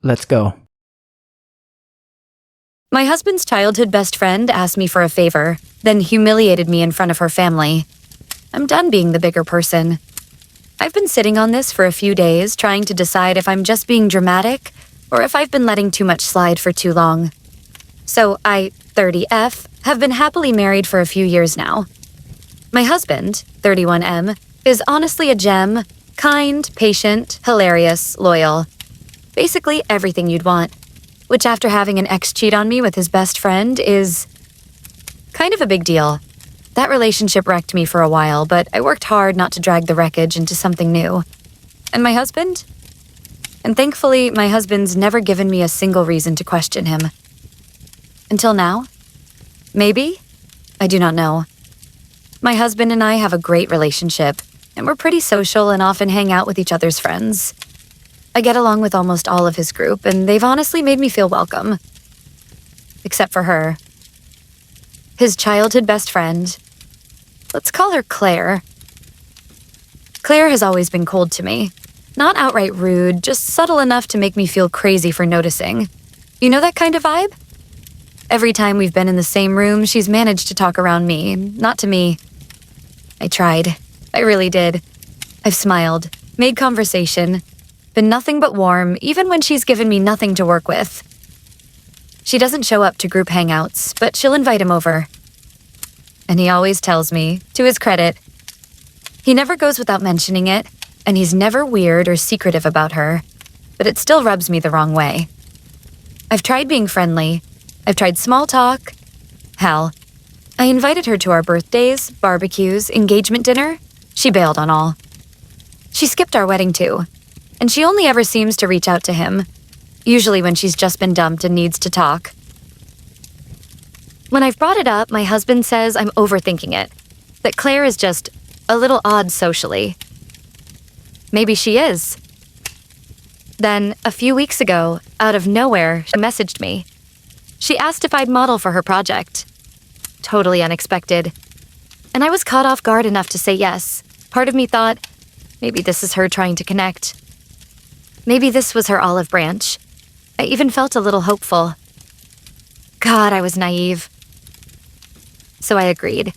Let's go. My husband's childhood best friend asked me for a favor, then humiliated me in front of her family. I'm done being the bigger person. I've been sitting on this for a few days, trying to decide if I'm just being dramatic or if I've been letting too much slide for too long. So I, 30F, have been happily married for a few years now. My husband, 31M, is honestly a gem, kind, patient, hilarious, loyal. Basically everything you'd want, which after having an ex cheat on me with his best friend is kind of a big deal. That relationship wrecked me for a while, but I worked hard not to drag the wreckage into something new. And my husband? And thankfully, my husband's never given me a single reason to question him. Until now? Maybe? I do not know. My husband and I have a great relationship, and we're pretty social and often hang out with each other's friends. I get along with almost all of his group, and they've honestly made me feel welcome. Except for her. His childhood best friend. Let's call her Claire. Claire has always been cold to me. Not outright rude, just subtle enough to make me feel crazy for noticing. You know that kind of vibe? Every time we've been in the same room, she's managed to talk around me, not to me. I tried. I really did. I've smiled, made conversation, been nothing but warm, even when she's given me nothing to work with. She doesn't show up to group hangouts, but she'll invite him over. And he always tells me, to his credit. He never goes without mentioning it, and he's never weird or secretive about her, but it still rubs me the wrong way. I've tried being friendly. I've tried small talk. Hell, I invited her to our birthdays, barbecues, engagement dinner. She bailed on all. She skipped our wedding too, and she only ever seems to reach out to him, usually when she's just been dumped and needs to talk. When I've brought it up, my husband says I'm overthinking it, that Claire is just a little odd socially. Maybe she is. Then, a few weeks ago, out of nowhere, she messaged me. She asked if I'd model for her project. Totally unexpected. And I was caught off guard enough to say yes. Part of me thought, maybe this is her trying to connect. Maybe this was her olive branch. I even felt a little hopeful. God, I was naive. So I agreed.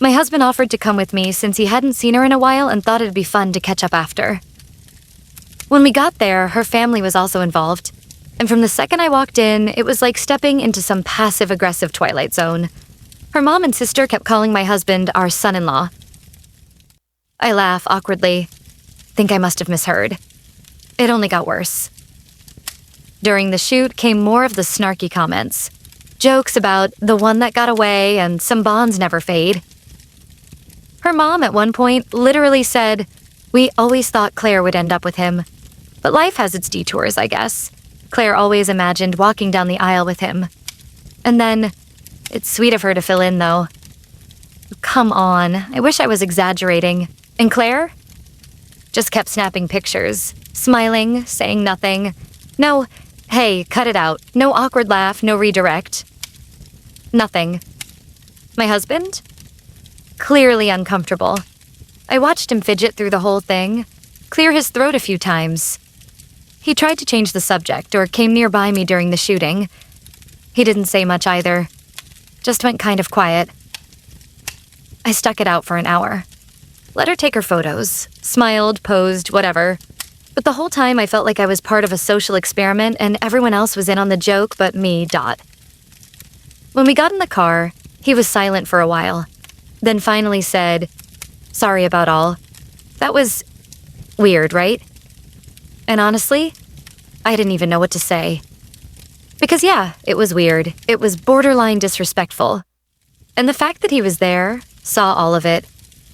My husband offered to come with me since he hadn't seen her in a while and thought it'd be fun to catch up after. When we got there, her family was also involved. And from the second I walked in, it was like stepping into some passive-aggressive Twilight Zone. Her mom and sister kept calling my husband our son-in-law. I laugh awkwardly. Think I must have misheard. It only got worse. During the shoot came more of the snarky comments. Jokes about the one that got away and some bonds never fade. Her mom at one point literally said, "We always thought Claire would end up with him. But life has its detours, I guess. Claire always imagined walking down the aisle with him." And then, it's sweet of her to fill in, though. Come on, I wish I was exaggerating. And Claire? Just kept snapping pictures, smiling, saying nothing. No, hey, cut it out. No awkward laugh, no redirect. Nothing. My husband? Clearly uncomfortable. I watched him fidget through the whole thing, clear his throat a few times. He tried to change the subject or came nearby me during the shooting. He didn't say much either. Just went kind of quiet. I stuck it out for an hour. Let her take her photos. Smiled, posed, whatever. But the whole time I felt like I was part of a social experiment and everyone else was in on the joke but me, Dot. When we got in the car, he was silent for a while. Then finally said, "Sorry about all." That was weird, right? And honestly, I didn't even know what to say. Because yeah, it was weird. It was borderline disrespectful. And the fact that he was there, saw all of it,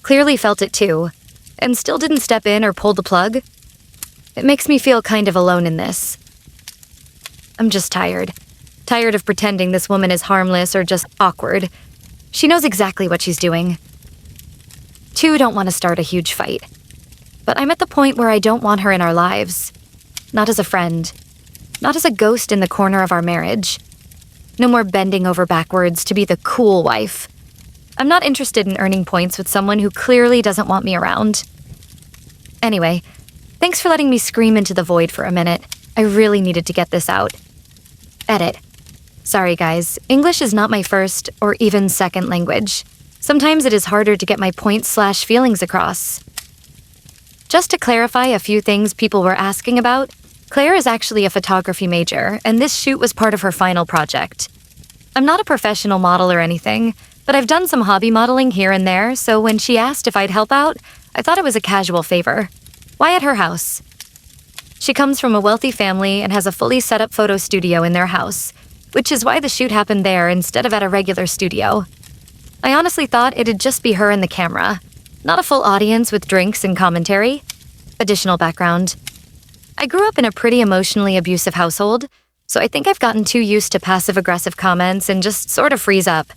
clearly felt it too, and still didn't step in or pull the plug, it makes me feel kind of alone in this. I'm just tired. Tired of pretending this woman is harmless or just awkward. She knows exactly what she's doing. Two don't want to start a huge fight. But I'm at the point where I don't want her in our lives. Not as a friend. Not as a ghost in the corner of our marriage. No more bending over backwards to be the cool wife. I'm not interested in earning points with someone who clearly doesn't want me around. Anyway, thanks for letting me scream into the void for a minute. I really needed to get this out. Edit. Sorry guys, English is not my first or even second language. Sometimes it is harder to get my points/feelings across. Just to clarify a few things people were asking about, Claire is actually a photography major, and this shoot was part of her final project. I'm not a professional model or anything, but I've done some hobby modeling here and there, so when she asked if I'd help out, I thought it was a casual favor. Why at her house? She comes from a wealthy family and has a fully set-up photo studio in their house, which is why the shoot happened there instead of at a regular studio. I honestly thought it'd just be her and the camera, not a full audience with drinks and commentary. Additional background. I grew up in a pretty emotionally abusive household, so I think I've gotten too used to passive-aggressive comments and just sort of freeze up.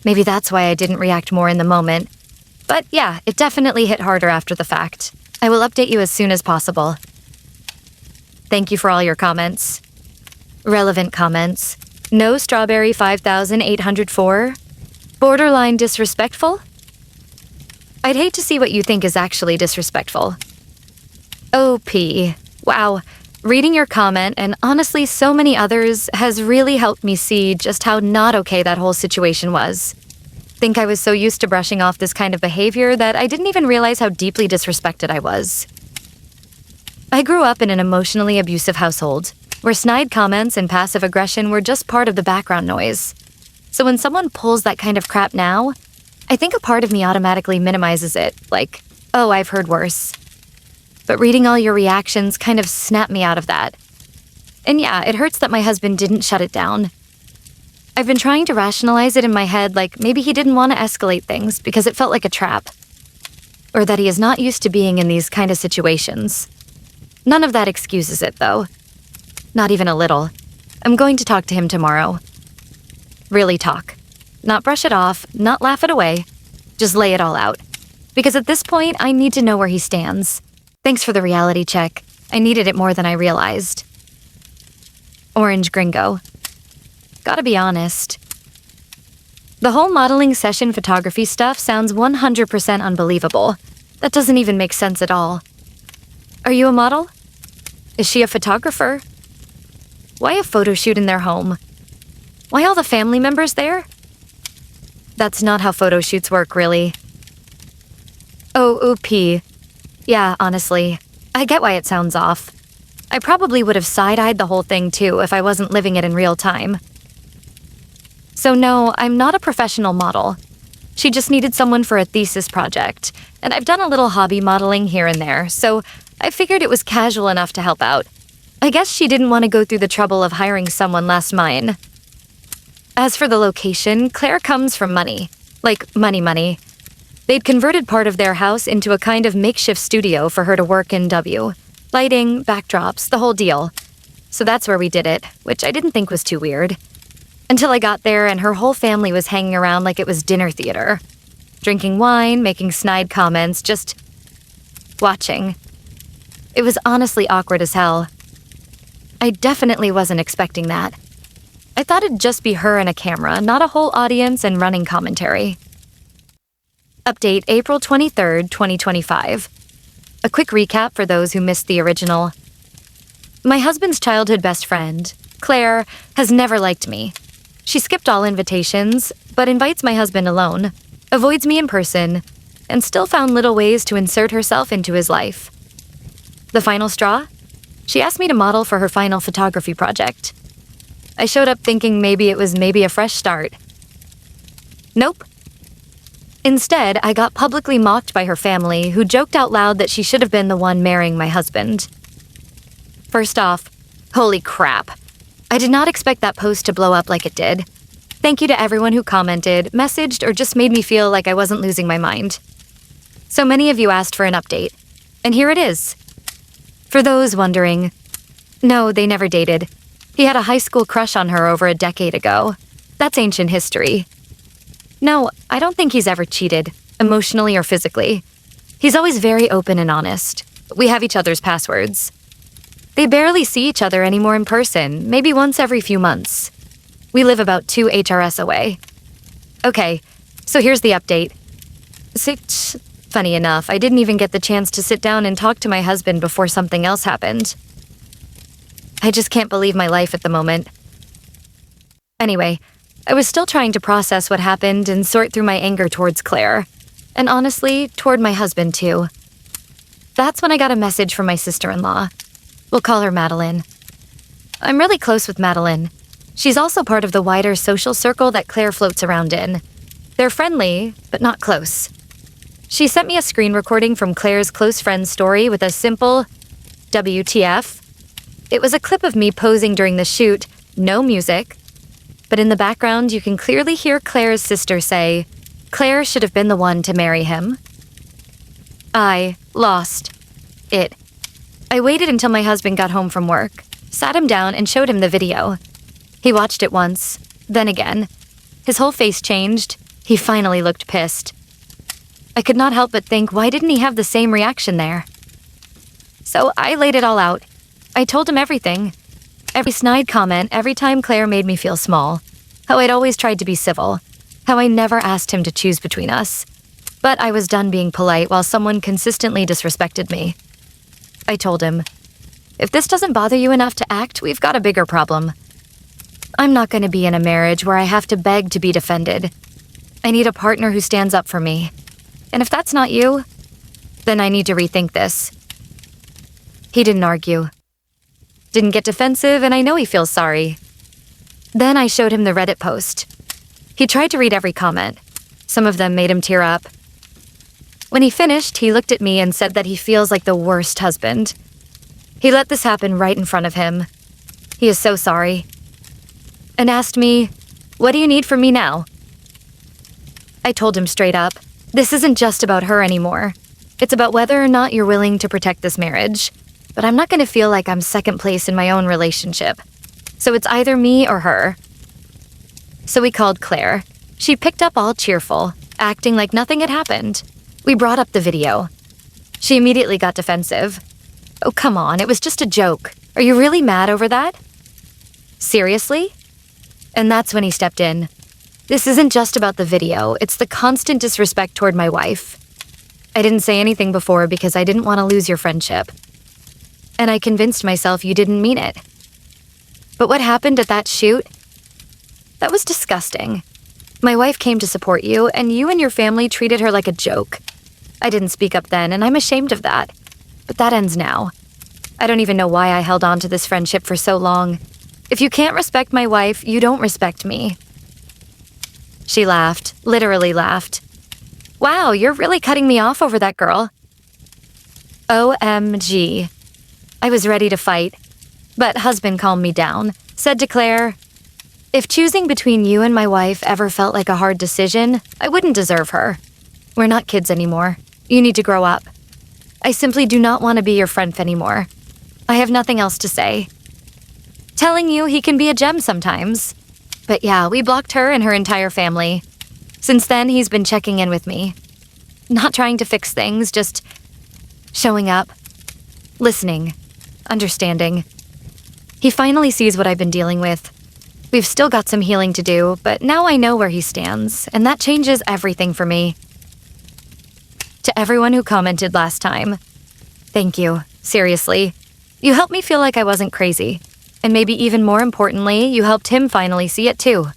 Maybe that's why I didn't react more in the moment. But yeah, it definitely hit harder after the fact. I will update you as soon as possible. Thank you for all your comments. Relevant comments. No strawberry 5804. Borderline disrespectful? I'd hate to see what you think is actually disrespectful. OP. Wow. Reading your comment, and honestly so many others, has really helped me see just how not okay that whole situation was. Think I was so used to brushing off this kind of behavior that I didn't even realize how deeply disrespected I was. I grew up in an emotionally abusive household, where snide comments and passive aggression were just part of the background noise. So when someone pulls that kind of crap now, I think a part of me automatically minimizes it, like, oh, I've heard worse. But reading all your reactions kind of snapped me out of that. And yeah, it hurts that my husband didn't shut it down. I've been trying to rationalize it in my head like maybe he didn't want to escalate things because it felt like a trap. Or that he is not used to being in these kind of situations. None of that excuses it, though. Not even a little. I'm going to talk to him tomorrow. Really talk. Not brush it off, not laugh it away. Just lay it all out. Because at this point, I need to know where he stands. Thanks for the reality check. I needed it more than I realized. Orange Gringo. Gotta be honest. The whole modeling session photography stuff sounds 100% unbelievable. That doesn't even make sense at all. Are you a model? Is she a photographer? Why a photo shoot in their home? Why all the family members there? That's not how photo shoots work, really. Oh, OP. Yeah, honestly, I get why it sounds off. I probably would have side-eyed the whole thing too if I wasn't living it in real time. So no, I'm not a professional model. She just needed someone for a thesis project, and I've done a little hobby modeling here and there, so I figured it was casual enough to help out. I guess she didn't want to go through the trouble of hiring someone last mine. As for the location, Claire comes from money. Like, money. They'd converted part of their house into a kind of makeshift studio for her to work in W. Lighting, backdrops, the whole deal. So that's where we did it, which I didn't think was too weird. Until I got there and her whole family was hanging around like it was dinner theater. Drinking wine, making snide comments, just watching. It was honestly awkward as hell. I definitely wasn't expecting that. I thought it'd just be her and a camera, not a whole audience and running commentary. Update April 23rd, 2025. A quick recap for those who missed the original. My husband's childhood best friend, Claire, has never liked me. She skipped all invitations, but invites my husband alone, avoids me in person, and still found little ways to insert herself into his life. The final straw? She asked me to model for her final photography project. I showed up thinking maybe it was a fresh start. Nope. Instead, I got publicly mocked by her family, who joked out loud that she should have been the one marrying my husband. First off, holy crap. I did not expect that post to blow up like it did. Thank you to everyone who commented, messaged, or just made me feel like I wasn't losing my mind. So many of you asked for an update, and here it is. For those wondering, no, they never dated. He had a high school crush on her over a decade ago. That's ancient history. No, I don't think he's ever cheated, emotionally or physically. He's always very open and honest. We have each other's passwords. They barely see each other anymore in person, maybe once every few months. We live about 2 HRS away. Okay, so here's the update. Funny enough, I didn't even get the chance to sit down and talk to my husband before something else happened. I just can't believe my life at the moment. Anyway, I was still trying to process what happened and sort through my anger towards Claire. And honestly, toward my husband too. That's when I got a message from my sister-in-law. We'll call her Madeline. I'm really close with Madeline. She's also part of the wider social circle that Claire floats around in. They're friendly, but not close. She sent me a screen recording from Claire's close friend's story with a simple WTF. It was a clip of me posing during the shoot, no music, but in the background you can clearly hear Claire's sister say, Claire should have been the one to marry him. I lost it. I waited until my husband got home from work, sat him down and showed him the video. He watched it once, then again. His whole face changed. He finally looked pissed. I could not help but think, why didn't he have the same reaction there? So I laid it all out. I told him everything. Every snide comment, every time Claire made me feel small. How I'd always tried to be civil. How I never asked him to choose between us. But I was done being polite while someone consistently disrespected me. I told him, if this doesn't bother you enough to act, we've got a bigger problem. I'm not going to be in a marriage where I have to beg to be defended. I need a partner who stands up for me. And if that's not you, then I need to rethink this. He didn't argue. Didn't get defensive, and I know he feels sorry. Then I showed him the Reddit post. He tried to read every comment. Some of them made him tear up. When he finished, he looked at me and said that he feels like the worst husband. He let this happen right in front of him. He is so sorry. And asked me, what do you need from me now? I told him straight up, this isn't just about her anymore. It's about whether or not you're willing to protect this marriage. But I'm not going to feel like I'm second place in my own relationship. So it's either me or her. So we called Claire. She picked up all cheerful, acting like nothing had happened. We brought up the video. She immediately got defensive. Oh, come on, it was just a joke. Are you really mad over that? Seriously? And that's when he stepped in. This isn't just about the video, it's the constant disrespect toward my wife. I didn't say anything before because I didn't want to lose your friendship. And I convinced myself you didn't mean it. But what happened at that shoot? That was disgusting. My wife came to support you, and you and your family treated her like a joke. I didn't speak up then, and I'm ashamed of that. But that ends now. I don't even know why I held on to this friendship for so long. If you can't respect my wife, you don't respect me. She laughed, literally laughed. Wow, you're really cutting me off over that girl. OMG. I was ready to fight. But husband calmed me down, said to Claire, if choosing between you and my wife ever felt like a hard decision, I wouldn't deserve her. We're not kids anymore. You need to grow up. I simply do not want to be your friend anymore. I have nothing else to say. Telling you he can be a gem sometimes. But yeah, we blocked her and her entire family. Since then, he's been checking in with me. Not trying to fix things, just showing up, listening, understanding. He finally sees what I've been dealing with. We've still got some healing to do, but now I know where he stands, and that changes everything for me. To everyone who commented last time, thank you, seriously. You helped me feel like I wasn't crazy. And maybe even more importantly, you helped him finally see it too.